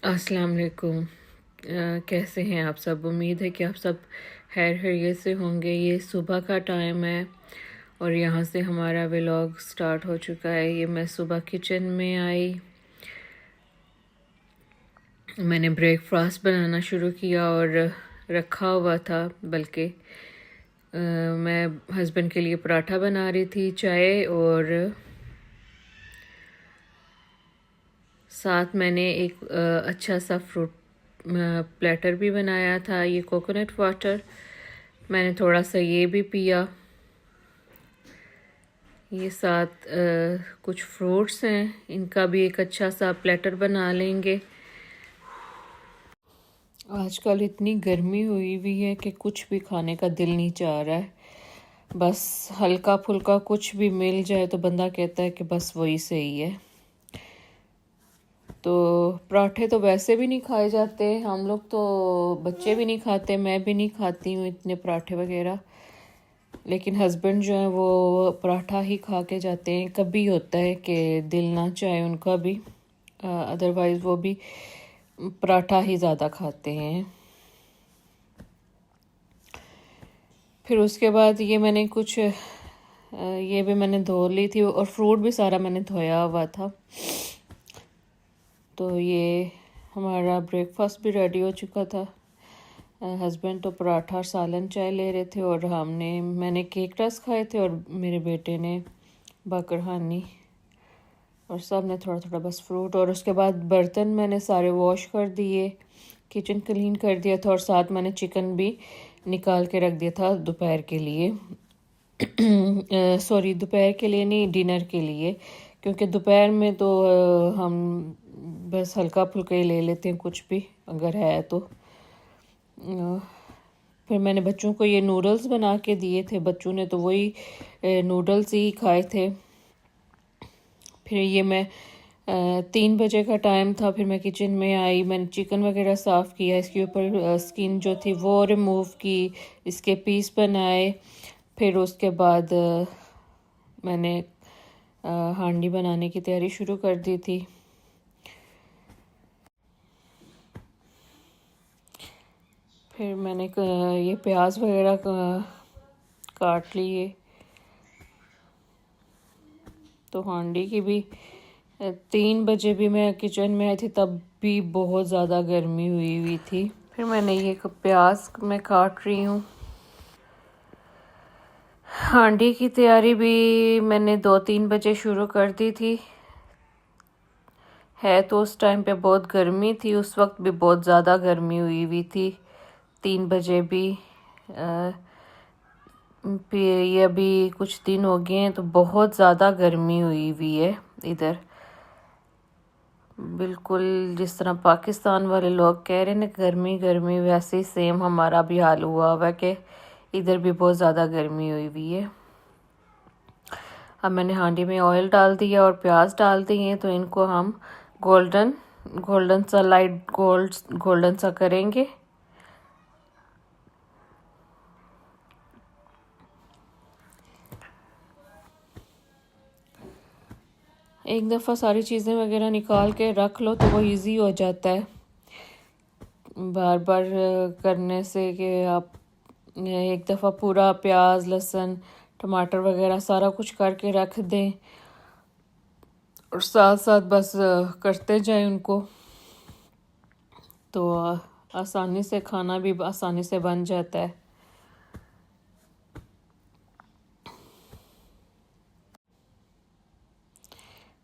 अस्सलाम वालेकुम। कैसे हैं आप सब? उम्मीद है कि आप सब खैर खैरियत से होंगे। ये सुबह का टाइम है और यहाँ से हमारा व्लॉग स्टार्ट हो चुका है। ये मैं सुबह किचन में आई, मैंने ब्रेकफास्ट बनाना शुरू किया और रखा हुआ था, बल्कि मैं हस्बैंड के लिए पराठा बना रही थी, चाय, और साथ मैंने एक अच्छा सा फ्रूट प्लेटर भी बनाया था। ये कोकोनट वाटर, मैंने थोड़ा सा ये भी पिया। ये साथ कुछ फ्रूट्स हैं, इनका भी एक अच्छा सा प्लेटर बना लेंगे। आजकल इतनी गर्मी हुई हुई है कि कुछ भी खाने का दिल नहीं चाह रहा है। बस हल्का फुल्का कुछ भी मिल जाए तो बंदा कहता है कि बस वही सही है। तो पराठे तो वैसे भी नहीं खाए जाते, हम लोग तो, बच्चे भी नहीं खाते, मैं भी नहीं खाती हूँ इतने पराठे वगैरह। लेकिन हस्बैंड जो है वो पराठा ही खा के जाते हैं। कभी होता है कि दिल ना चाहे उनका भी, अदरवाइज़ वो भी पराठा ही ज़्यादा खाते हैं। फिर उसके बाद ये मैंने कुछ ये भी मैंने धो ली थी और फ्रूट भी सारा मैंने धोया हुआ था। तो ये हमारा ब्रेकफास्ट भी रेडी हो चुका था। हस्बैंड तो पराठा और सालन चाय ले रहे थे और मैंने केक रस खाए थे और मेरे बेटे ने बाकरहानी, और सब ने थोड़ा थोड़ा बस फ्रूट। और उसके बाद बर्तन मैंने सारे वॉश कर दिए, किचन क्लीन कर दिया था, और साथ मैंने चिकन भी निकाल के रख दिया था दोपहर के लिए। सॉरी, दोपहर के लिए नहीं, डिनर के लिए, क्योंकि दोपहर में तो हम बस हल्का फुल्का ही ले लेते हैं, कुछ भी अगर है तो। फिर मैंने बच्चों को ये नूडल्स बना के दिए थे, बच्चों ने तो वही नूडल्स ही खाए थे। फिर ये मैं 3 बजे का टाइम था, फिर मैं किचन में आई, मैंने चिकन वगैरह साफ़ किया, इसके ऊपर स्किन जो थी वो रिमूव की, इसके पीस बनाए। फिर उसके बाद मैंने हांडी बनाने की तैयारी शुरू कर दी थी। फिर मैंने ये प्याज वगैरह काट लिए। तो हांडी की भी 3 बजे भी मैं किचन में आई थी, तब भी बहुत ज़्यादा गर्मी हुई हुई थी। फिर मैंने ये प्याज मैं काट रही हूँ। हांडी की तैयारी भी मैंने 2-3 बजे शुरू कर दी थी। है तो उस टाइम पे बहुत गर्मी थी, उस वक्त भी बहुत ज़्यादा गर्मी हुई हुई थी। 3 बजे भी ये अभी कुछ दिन हो गए हैं तो बहुत ज़्यादा गर्मी हुई हुई है इधर। बिल्कुल जिस तरह पाकिस्तान वाले लोग कह रहे हैं ना गर्मी गर्मी, वैसे ही सेम हमारा भी हाल हुआ हुआ है कि इधर भी बहुत ज़्यादा गर्मी हुई हुई है। अब मैंने हांडी में ऑयल डाल दिया और प्याज डाल दिए हैं, तो इनको हम गोल्डन गोल्डन सा, लाइट गोल्डन सा करेंगे। एक दफ़ा सारी चीज़ें वगैरह निकाल के रख लो तो वो इजी हो जाता है बार बार करने से, कि आप एक दफ़ा पूरा प्याज लहसुन टमाटर वगैरह सारा कुछ करके रख दें और साथ साथ बस करते जाएं उनको, तो आसानी से खाना भी आसानी से बन जाता है।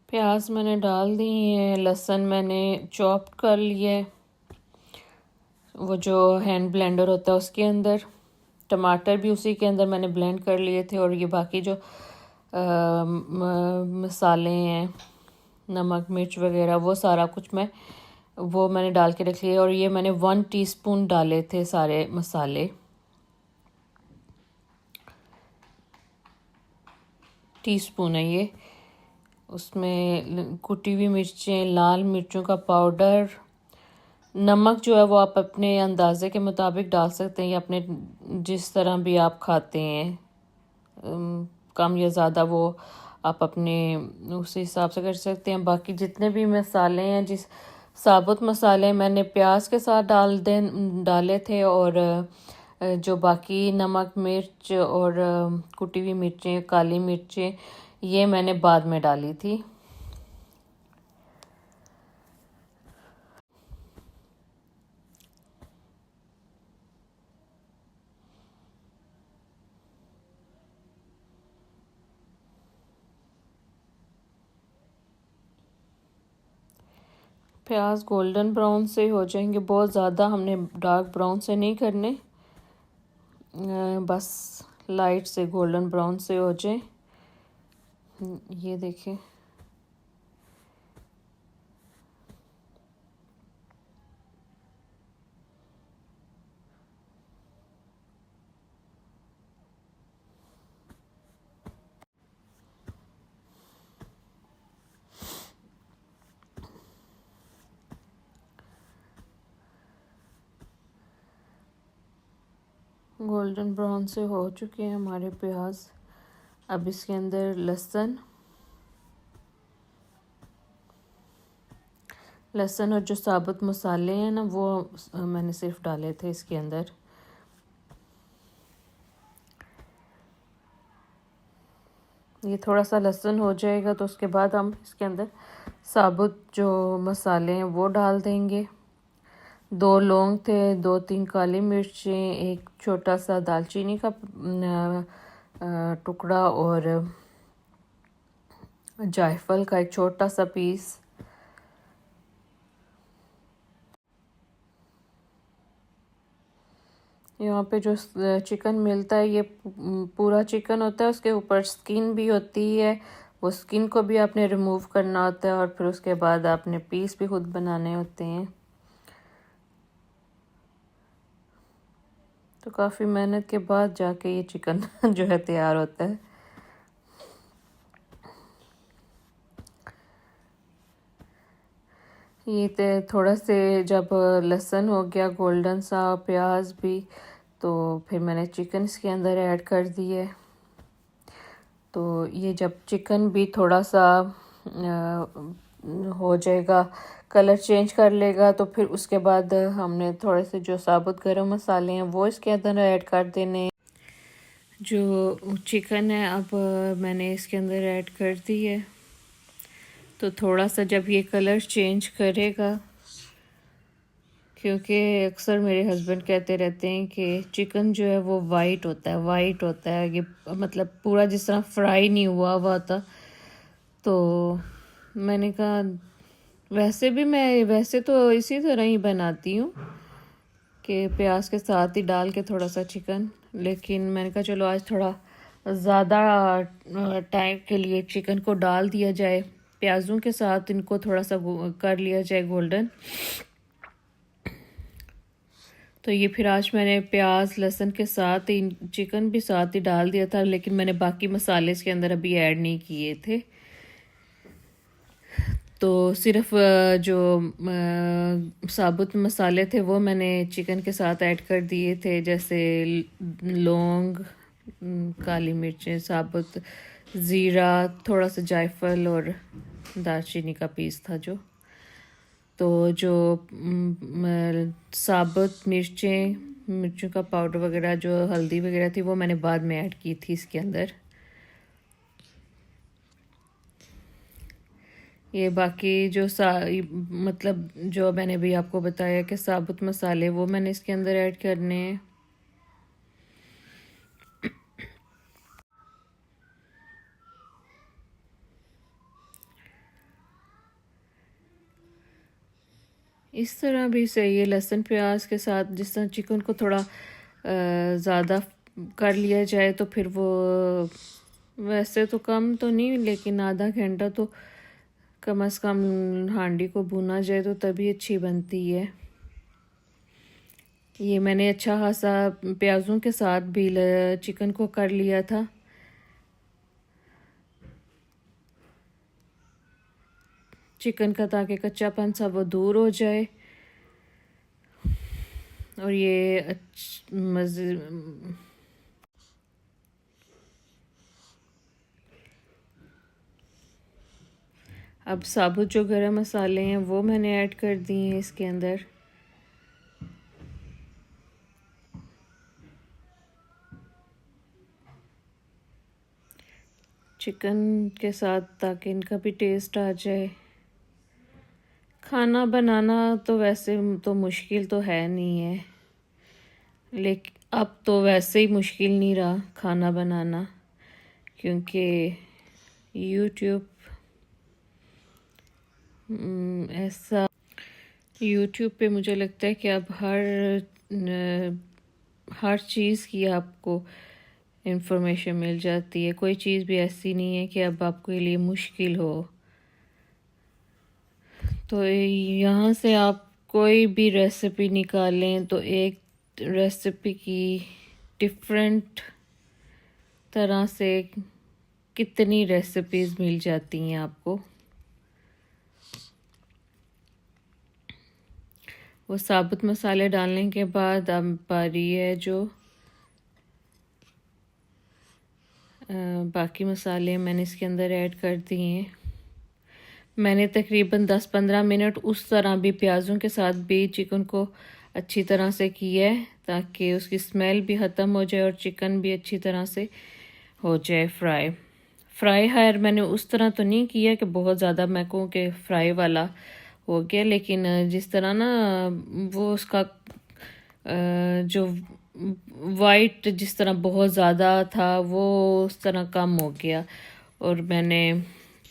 प्याज मैंने डाल दी है, लहसुन मैंने चॉप कर लिया है, वो जो हैंड ब्लेंडर होता है उसके अंदर। टमाटर भी उसी के अंदर मैंने ब्लेंड कर लिए थे, और ये बाकी जो मसाले हैं, नमक मिर्च वगैरह, वो सारा कुछ मैंने डाल के रख लिया। और ये मैंने 1 टीस्पून डाले थे सारे मसाले। टीस्पून है ये। उसमें कुटी हुई मिर्चें, लाल मिर्चों का पाउडर, नमक जो है वो आप अपने अंदाजे के मुताबिक डाल सकते हैं, या अपने जिस तरह भी आप खाते हैं, कम या ज़्यादा वो आप अपने उस हिसाब से कर सकते हैं। बाकी जितने भी मसाले हैं, जिस साबुत मसाले मैंने प्याज के साथ डाले थे, और जो बाकी नमक मिर्च और कुटी हुई मिर्चें, काली मिर्चें, ये मैंने बाद में डाली थी। प्याज गोल्डन ब्राउन से हो जाएंगे, बहुत ज़्यादा हमने डार्क ब्राउन से नहीं करने, बस लाइट से गोल्डन ब्राउन से हो जाए। ये देखें, गोल्डन ब्राउन से हो चुके हैं हमारे प्याज। अब इसके अंदर लहसुन और जो साबुत मसाले हैं ना, वो मैंने सिर्फ डाले थे इसके अंदर। ये थोड़ा सा लहसुन हो जाएगा तो उसके बाद हम इसके अंदर साबुत जो मसाले हैं वो डाल देंगे। 2 लौंग थे, 2-3 काली मिर्चें, एक छोटा सा दालचीनी का टुकड़ा, और जायफल का एक छोटा सा पीस। यहाँ पे जो चिकन मिलता है, ये पूरा चिकन होता है, उसके ऊपर स्किन भी होती है। वो स्किन को भी आपने रिमूव करना होता है, और फिर उसके बाद आपने पीस भी खुद बनाने होते हैं। तो काफ़ी मेहनत के बाद जाके ये चिकन जो है तैयार होता है। ये थोड़ा से जब लहसुन हो गया गोल्डन सा, प्याज भी, तो फिर मैंने चिकन इसके अंदर ऐड कर दिए। तो ये जब चिकन भी थोड़ा सा हो जाएगा, कलर चेंज कर लेगा, तो फिर उसके बाद हमने थोड़े से जो साबुत गरम मसाले हैं वो इसके अंदर ऐड कर देने। जो चिकन है अब मैंने इसके अंदर ऐड कर दी है। तो थोड़ा सा जब ये कलर चेंज करेगा, क्योंकि अक्सर मेरे हस्बैंड कहते रहते हैं कि चिकन जो है वो वाइट होता है, वाइट होता है, ये मतलब पूरा जिस तरह फ्राई नहीं हुआ हुआ था। तो मैंने कहा वैसे भी मैं वैसे तो इसी तरह ही बनाती हूँ कि प्याज के साथ ही डाल के थोड़ा सा चिकन, लेकिन मैंने कहा चलो आज थोड़ा ज़्यादा टाइम के लिए चिकन को डाल दिया जाए, प्याज़ों के साथ इनको थोड़ा सा कर लिया जाए गोल्डन। तो ये फिर आज मैंने प्याज लहसुन के साथ ही चिकन भी साथ ही डाल दिया था, लेकिन मैंने बाकी मसाले इसके अंदर अभी ऐड नहीं किए थे। तो सिर्फ जो साबुत मसाले थे वो मैंने चिकन के साथ ऐड कर दिए थे, जैसे लौंग, काली मिर्चें साबुत, ज़ीरा, थोड़ा सा जायफल और दालचीनी का पीस था जो। तो जो साबुत मिर्चों का पाउडर वगैरह, जो हल्दी वगैरह थी, वो मैंने बाद में ऐड की थी इसके अंदर। ये बाकी जो मतलब जो मैंने भी आपको बताया कि साबुत मसाले, वो मैंने इसके अंदर ऐड करने हैं। इस तरह भी सही है, लहसुन प्याज के साथ जिस तरह चिकन को थोड़ा ज़्यादा कर लिया जाए, तो फिर वो वैसे तो कम तो नहीं, लेकिन आधा घंटा तो कम से कम हांडी को भुना जाए तो तभी अच्छी बनती है। ये मैंने अच्छा खासा प्याज़ों के साथ भी चिकन को कर लिया था। चिकन का ताकि कच्चापन सा वो दूर हो जाए, और ये मज़े। अब साबुत जो गरम मसाले हैं वो मैंने ऐड कर दिए हैं इसके अंदर। चिकन के साथ, ताकि इनका भी टेस्ट आ जाए। खाना बनाना तो वैसे तो मुश्किल तो है नहीं है, लेकिन अब तो वैसे ही मुश्किल नहीं रहा खाना बनाना, क्योंकि यूट्यूब ऐसा यूट्यूब पे मुझे लगता है कि अब हर चीज़ की आपको इंफॉर्मेशन मिल जाती है। कोई चीज़ भी ऐसी नहीं है कि अब आपके लिए मुश्किल हो। तो यहाँ से आप कोई भी रेसिपी निकालें तो एक रेसिपी की डिफरेंट तरह से कितनी रेसिपीज़ मिल जाती हैं आपको। वो साबुत मसाले डालने के बाद अब बारी है जो बाकी मसाले मैंने इसके अंदर ऐड कर दिए हैं। मैंने तकरीबन 10-15 मिनट उस तरह भी प्याज़ों के साथ भी चिकन को अच्छी तरह से किया है, ताकि उसकी स्मेल भी ख़त्म हो जाए और चिकन भी अच्छी तरह से हो जाए फ्राई खैर मैंने उस तरह तो नहीं किया कि बहुत ज़्यादा मैं कहूँ कि फ्राई वाला हो गया, लेकिन जिस तरह ना वो उसका जो वाइट जिस तरह बहुत ज़्यादा था वो उस तरह कम हो गया। और मैंने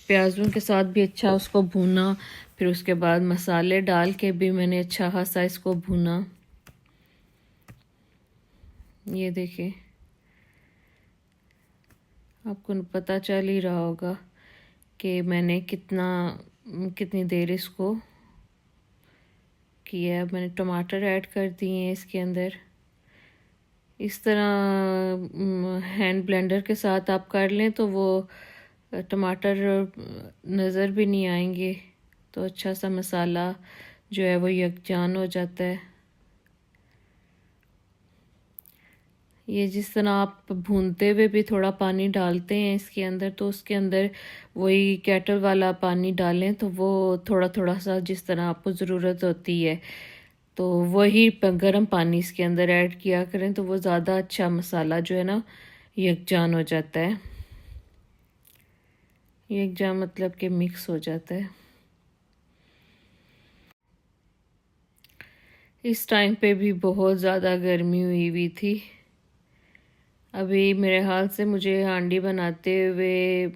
प्याज़ों के साथ भी अच्छा उसको भूना, फिर उसके बाद मसाले डाल के भी मैंने अच्छा खासा इसको भूना। ये देखिए, आपको पता चल ही रहा होगा कि मैंने कितनी देर इसको किया है। मैंने टमाटर ऐड कर दिए हैं इसके अंदर। इस तरह हैंड ब्लेंडर के साथ आप कर लें तो वो टमाटर नज़र भी नहीं आएंगे, तो अच्छा सा मसाला जो है वो यकजान हो जाता है। ये जिस तरह आप भूनते हुए भी थोड़ा पानी डालते हैं इसके अंदर, तो उसके अंदर वही केटल वाला पानी डालें तो वो थोड़ा थोड़ा सा जिस तरह आपको ज़रूरत होती है, तो वही गर्म पानी इसके अंदर ऐड किया करें, तो वो ज़्यादा अच्छा मसाला जो है ना यकजान हो जाता है। यकजान मतलब कि मिक्स हो जाता है। इस टाइम पे भी बहुत ज़्यादा गर्मी हुई थी। अभी मेरे हाल से मुझे हांडी बनाते हुए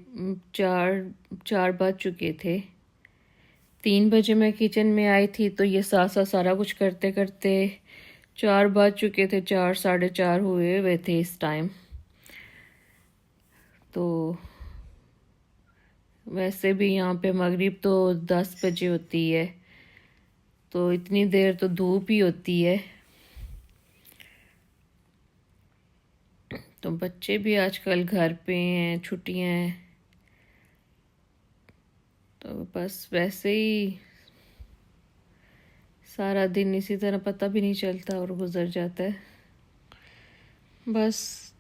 4 बज चुके थे। 3 बजे मैं किचन में आई थी, तो ये साथ साथ सारा कुछ करते करते 4 बज चुके थे। 4 साढ़े 4 हुए थे इस टाइम। तो वैसे भी यहाँ पे मगरिब तो 10 बजे होती है, तो इतनी देर तो धूप ही होती है। तो बच्चे भी आजकल घर पे हैं, छुट्टियां हैं, तो बस वैसे ही सारा दिन इसी तरह पता भी नहीं चलता और गुजर जाता है। बस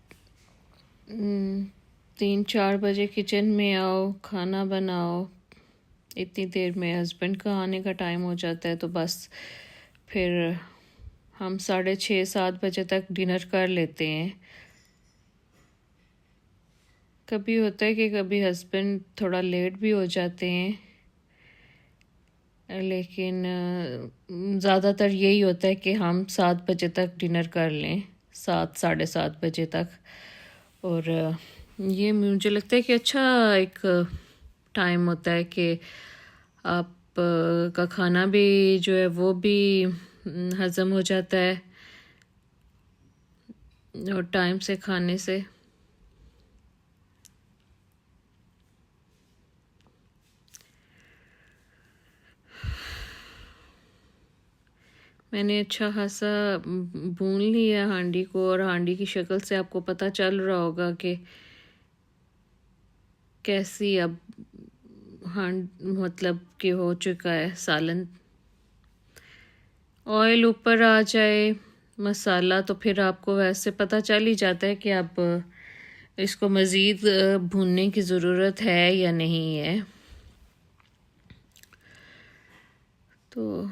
3-4 बजे किचन में आओ, खाना बनाओ, इतनी देर में हस्बैंड का आने का टाइम हो जाता है, तो बस फिर हम 6:30-7 बजे तक डिनर कर लेते हैं। कभी होता है कि कभी हस्बैंड थोड़ा लेट भी हो जाते हैं, लेकिन ज़्यादातर यही होता है कि हम 7 बजे तक डिनर कर लें, 7-7:30 बजे तक। और ये मुझे लगता है कि अच्छा एक टाइम होता है कि आप का खाना भी जो है वो भी हज़म हो जाता है और टाइम से खाने से। मैंने अच्छा खासा भून लिया हांडी को, और हांडी की शक्ल से आपको पता चल रहा होगा कि कैसी अब मतलब कि हो चुका है सालन। ऑयल ऊपर आ जाए, मसाला, तो फिर आपको वैसे पता चल ही जाता है कि अब इसको मज़ीद भूनने की ज़रूरत है या नहीं है। तो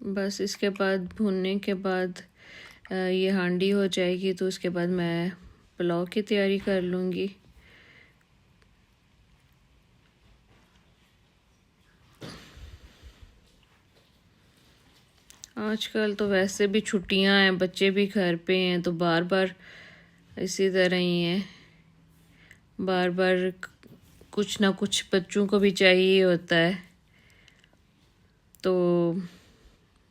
बस इसके बाद भुनने के बाद ये हांडी हो जाएगी, तो उसके बाद मैं पुलाव की तैयारी कर लूँगी। आजकल तो वैसे भी छुट्टियां हैं, बच्चे भी घर पे हैं, तो बार बार इसी तरह ही है, बार बार कुछ ना कुछ बच्चों को भी चाहिए होता है। तो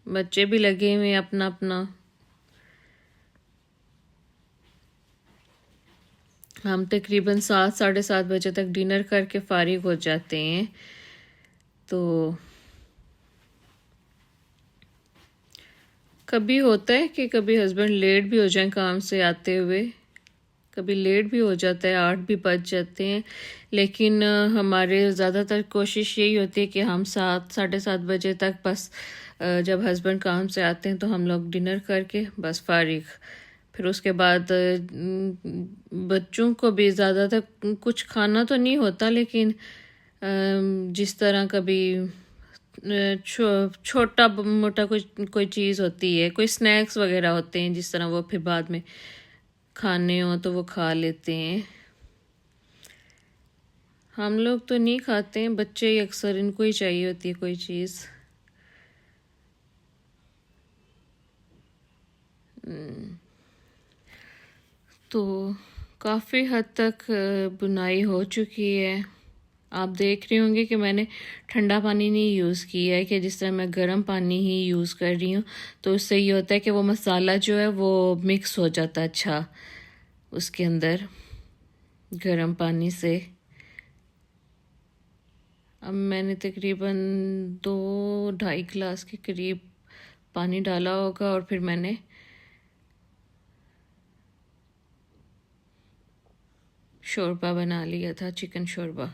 बच्चे भी लगे हुए हैं अपना अपना। हम तकरीबन 7 साढ़े 7 बजे तक डिनर करके फारिग हो जाते हैं। तो कभी होता है कि कभी हस्बैंड लेट भी हो जाए काम से आते हुए, कभी लेट भी हो जाता है, 8 भी बज जाते हैं, लेकिन हमारे ज़्यादातर कोशिश यही होती है कि हम 7 साढ़े 7 बजे तक बस जब हस्बैंड काम से आते हैं तो हम लोग डिनर करके बस फारिग। फिर उसके बाद बच्चों को भी ज़्यादातर कुछ खाना तो नहीं होता, लेकिन जिस तरह कभी छोटा मोटा कोई चीज़ होती है, कोई स्नैक्स वगैरह होते हैं, जिस तरह वो फिर बाद में खाने हो तो वो खा लेते हैं। हम लोग तो नहीं खाते हैं, बच्चे ही अक्सर, इनको ही चाहिए होती है कोई चीज़। तो काफ़ी हद तक बुनाई हो चुकी है। आप देख रहे होंगे कि मैंने ठंडा पानी नहीं यूज़ किया है, कि जिस तरह मैं गर्म पानी ही यूज़ कर रही हूँ। तो उससे ये होता है कि वो मसाला जो है वो मिक्स हो जाता है अच्छा उसके अंदर, गर्म पानी से। अब मैंने तकरीबन 2-2.5 गिलास के करीब पानी डाला होगा, और फिर मैंने शोरबा बना लिया था, चिकन शोरबा।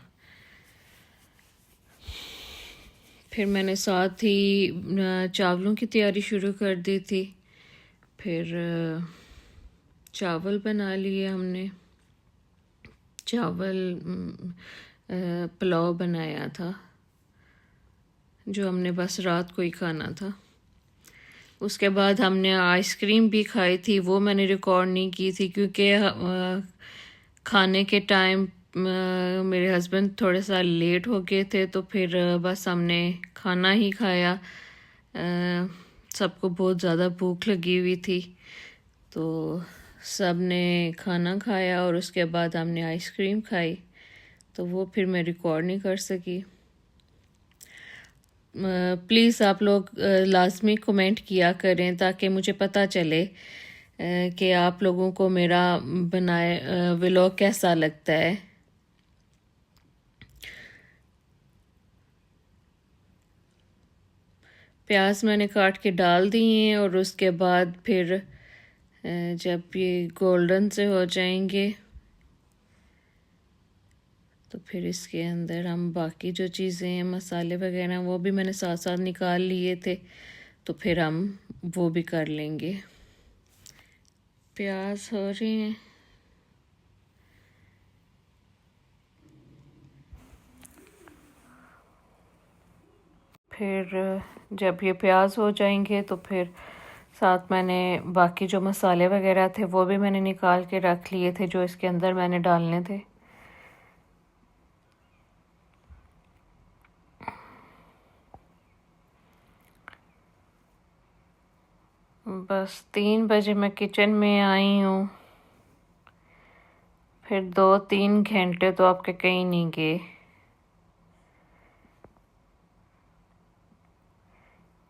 फिर मैंने साथ ही चावलों की तैयारी शुरू कर दी थी। फिर चावल बना लिए हमने, चावल पुलाव बनाया था जो हमने बस रात को ही खाना था। उसके बाद हमने आइसक्रीम भी खाई थी, वो मैंने रिकॉर्ड नहीं की थी क्योंकि खाने के टाइम मेरे हस्बैंड थोड़ा सा लेट हो गए थे, तो फिर बस हमने खाना ही खाया। सबको बहुत ज़्यादा भूख लगी हुई थी, तो सब ने खाना खाया और उसके बाद हमने आइसक्रीम खाई, तो वो फिर मैं रिकॉर्ड नहीं कर सकी। प्लीज़ आप लोग लाजमी कमेंट किया करें ताकि मुझे पता चले कि आप लोगों को मेरा बनाए व्लॉग कैसा लगता है। प्याज मैंने काट के डाल दिए हैं, और उसके बाद फिर जब ये गोल्डन से हो जाएंगे तो फिर इसके अंदर हम बाकी जो चीज़ें हैं, मसाले वगैरह, वो भी मैंने साथ साथ निकाल लिए थे, तो फिर हम वो भी कर लेंगे। प्याज हो रहे हैं, फिर जब ये प्याज हो जाएंगे तो फिर साथ मैंने बाकी जो मसाले वगैरह थे वो भी मैंने निकाल के रख लिए थे, जो इसके अंदर मैंने डालने थे। बस 3 बजे मैं किचन में आई हूँ, फिर 2-3 घंटे तो आपके कहीं नहीं गए।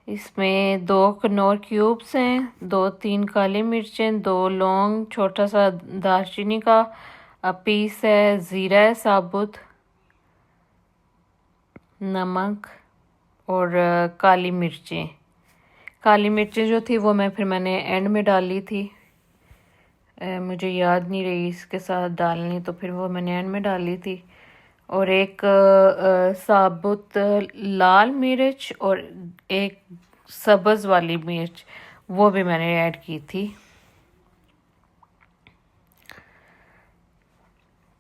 इसमें 2 कनौर क्यूब्स हैं, 2-3 काली मिर्चें, 2 लौंग, छोटा सा दालचीनी का पीस है, ज़ीरा है साबुत, नमक और काली मिर्चें। काली मिर्चें जो थी वो मैंने एंड में डाली थी, मुझे याद नहीं रही इसके साथ डालनी, तो फिर वो मैंने एंड में डाली थी। और एक साबुत लाल मिर्च और एक सब्ज़ वाली मिर्च, वो भी मैंने ऐड की थी।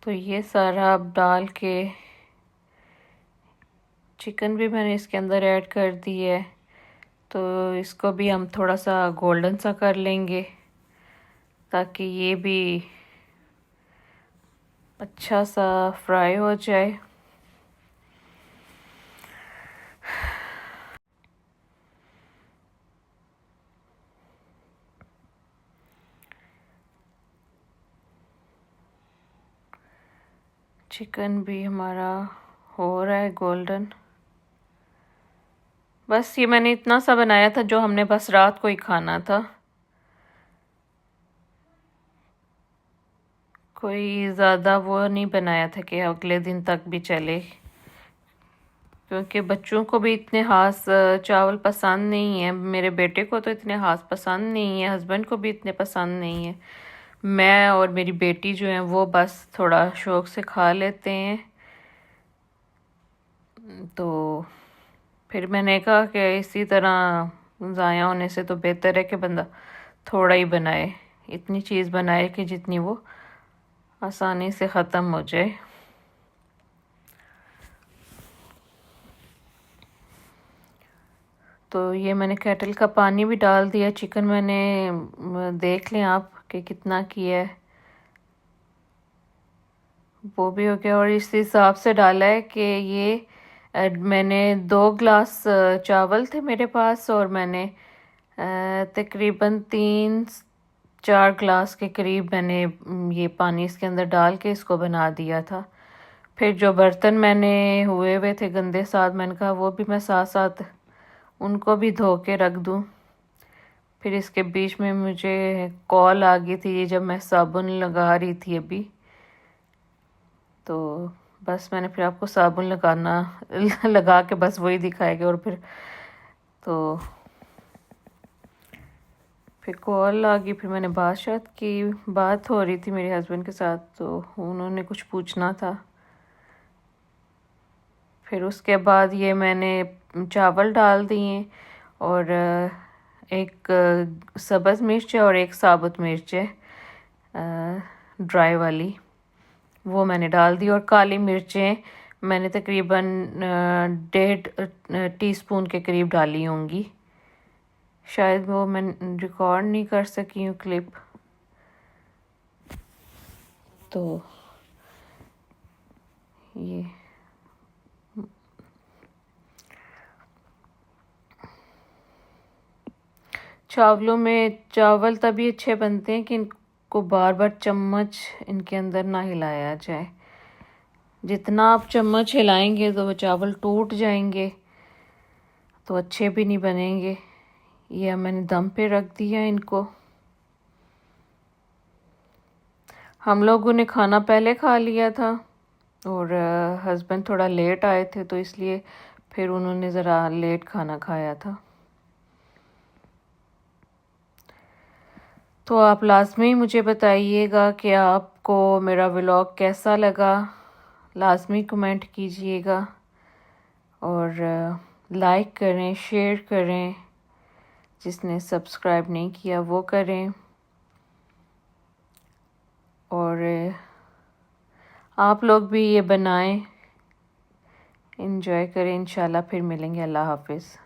तो ये सारा अब डाल के चिकन भी मैंने इसके अंदर ऐड कर दी है, तो इसको भी हम थोड़ा सा गोल्डन सा कर लेंगे ताकि ये भी अच्छा सा फ्राई हो जाए। चिकन भी हमारा हो रहा है गोल्डन। बस ये मैंने इतना सा बनाया था जो हमने बस रात को ही खाना था, कोई ज़्यादा वो नहीं बनाया था कि अगले दिन तक भी चले, क्योंकि बच्चों को भी इतने खास चावल पसंद नहीं है। मेरे बेटे को तो इतने खास पसंद नहीं है, हस्बैंड को भी इतने पसंद नहीं है। मैं और मेरी बेटी जो है वो बस थोड़ा शौक से खा लेते हैं। तो फिर मैंने कहा कि इसी तरह ज़ाया होने से तो बेहतर है कि बंदा थोड़ा ही बनाए, इतनी चीज़ बनाए कि जितनी वो आसानी से ख़त्म हो जाए। तो ये मैंने केटल का पानी भी डाल दिया। चिकन मैंने देख लें आप कि कितना किया है, वो भी हो गया। और इस हिसाब से डाला है कि ये मैंने 2 ग्लास चावल थे मेरे पास, और मैंने तकरीबन 3-4 ग्लास के करीब मैंने ये पानी इसके अंदर डाल के इसको बना दिया था। फिर जो बर्तन मैंने हुए हुए थे गंदे साथ, मैंने कहा वो भी मैं साथ साथ उनको भी धो के रख दूँ। फिर इसके बीच में मुझे कॉल आ गई थी, ये जब मैं साबुन लगा रही थी अभी, तो बस मैंने फिर आपको साबुन लगाना लगा के बस वही दिखाएगा। और तो फिर कॉल आ गई, फिर मैंने बात हो रही थी मेरे हस्बैंड के साथ, तो उन्होंने कुछ पूछना था। फिर उसके बाद ये मैंने चावल डाल दिए, और एक सब्ज़ मिर्च है और एक साबुत मिर्च है ड्राई वाली, वो मैंने डाल दी। और काली मिर्चें मैंने तकरीबन 1.5 टीस्पून के करीब डाली होंगी, शायद वो मैं रिकॉर्ड नहीं कर सकी हूँ क्लिप। तो ये चावल तभी अच्छे बनते हैं कि इनको बार बार चम्मच इनके अंदर ना हिलाया जाए। जितना आप चम्मच हिलाएंगे तो वो चावल टूट जाएंगे, तो अच्छे भी नहीं बनेंगे। ये मैंने दम पे रख दिया इनको। हम लोगों ने खाना पहले खा लिया था, और हस्बैंड थोड़ा लेट आए थे, तो इसलिए फिर उन्होंने ज़रा लेट खाना खाया था। तो आप लाज़मी मुझे बताइएगा कि आपको मेरा व्लॉग कैसा लगा, लाज़मी कमेंट कीजिएगा, और लाइक करें, शेयर करें, जिसने सब्सक्राइब नहीं किया वो करें, और आप लोग भी ये बनाएं, एंजॉय करें। इंशाल्लाह फिर मिलेंगे। अल्लाह हाफिज़।